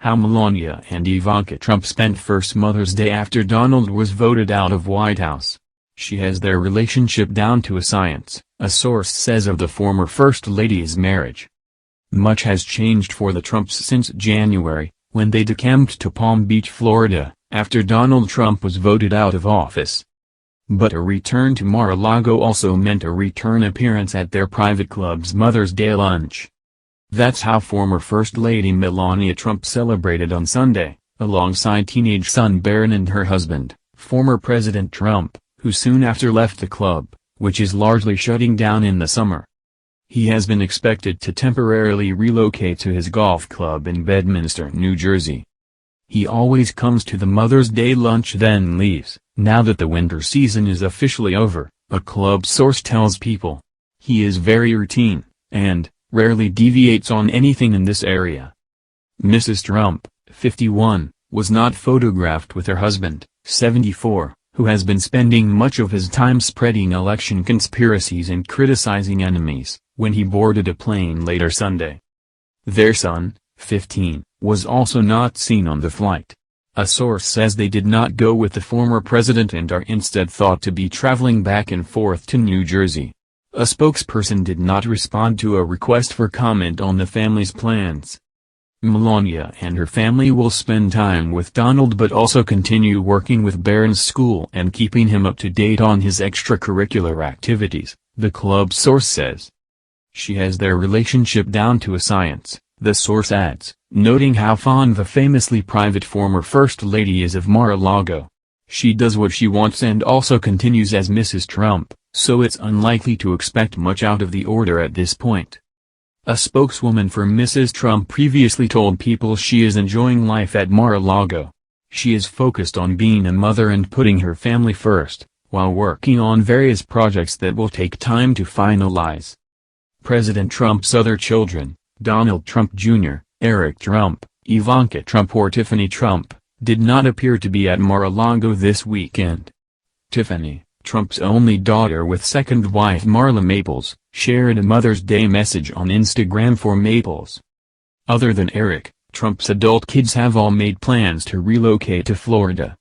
How Melania and Ivanka Trump spent first Mother's Day after Donald was voted out of White House. She has their relationship down to a science, a source says of the former First Lady's marriage. Much has changed for the Trumps since January, when they decamped to Palm Beach, Florida, after Donald Trump was voted out of office. But a return to Mar-a-Lago also meant a return appearance at their private club's Mother's Day lunch. That's how former First Lady Melania Trump celebrated on Sunday, alongside teenage son Barron and her husband, former President Trump, who soon after left the club, which is largely shutting down in the summer. He has been expected to temporarily relocate to his golf club in Bedminster, New Jersey. He always comes to the Mother's Day lunch then leaves. Now that the winter season is officially over, a club source tells People. He is very routine, and rarely deviates on anything in this area. Mrs. Trump, 51, was not photographed with her husband, 74, who has been spending much of his time spreading election conspiracies and criticizing enemies, when he boarded a plane later Sunday. Their son, 15, was also not seen on the flight. A source says they did not go with the former president and are instead thought to be traveling back and forth to New Jersey. A spokesperson did not respond to a request for comment on the family's plans. Melania and her family will spend time with Donald but also continue working with Barron's school and keeping him up to date on his extracurricular activities, the club source says. She has their relationship down to a science, the source adds, noting how fond the famously private former First Lady is of Mar-a-Lago. She does what she wants and also continues as Mrs. Trump, so it's unlikely to expect much out of the order at this point. A spokeswoman for Mrs. Trump previously told People she is enjoying life at Mar-a-Lago. She is focused on being a mother and putting her family first, while working on various projects that will take time to finalize. President Trump's other children, Donald Trump Jr., Eric Trump, Ivanka Trump or Tiffany Trump, did not appear to be at Mar-a-Lago this weekend. Tiffany, Trump's only daughter with second wife Marla Maples, shared a Mother's Day message on Instagram for Maples. Other than Eric, Trump's adult kids have all made plans to relocate to Florida.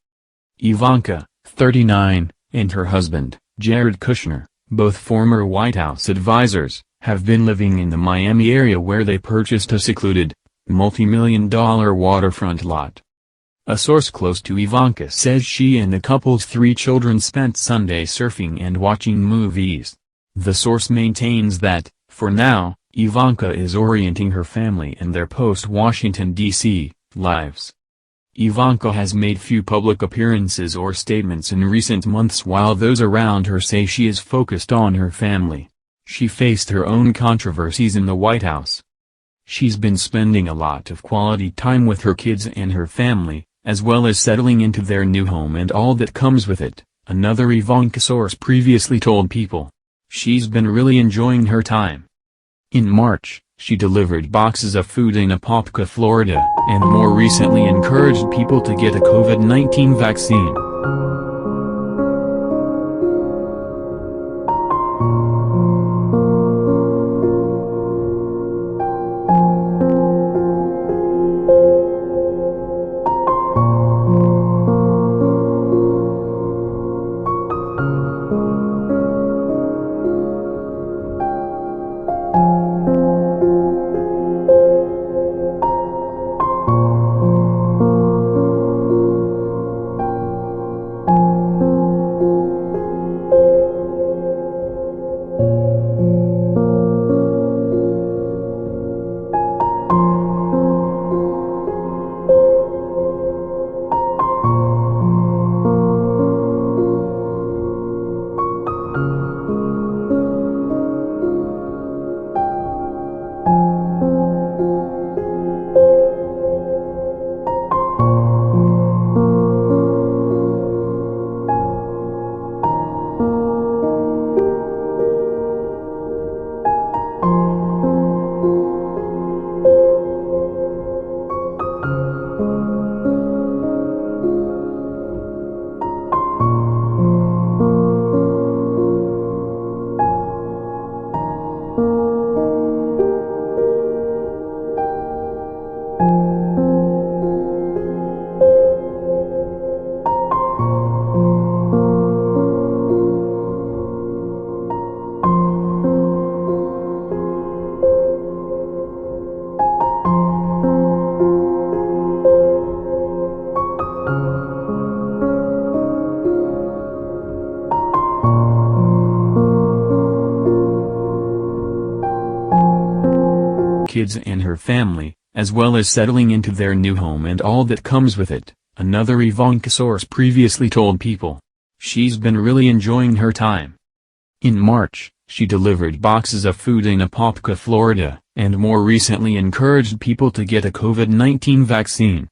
Ivanka, 39, and her husband, Jared Kushner, both former White House advisors, have been living in the Miami area where they purchased a secluded, multi-million-dollar waterfront lot. A source close to Ivanka says she and the couple's 3 children spent Sunday surfing and watching movies. The source maintains that, for now, Ivanka is orienting her family and their post-Washington, D.C. lives. Ivanka has made few public appearances or statements in recent months while those around her say she is focused on her family. She faced her own controversies in the White House. She's been spending a lot of quality time with her kids and her family, as well as settling into their new home and all that comes with it, another Ivanka source previously told People. She's been really enjoying her time. In March, she delivered boxes of food in Apopka, Florida, and more recently encouraged people to get a COVID-19 vaccine. kids and her family, as well as settling into their new home and all that comes with it, another Ivanka source previously told People. She's been really enjoying her time. In March, she delivered boxes of food in Apopka, Florida, and more recently encouraged people to get a COVID-19 vaccine.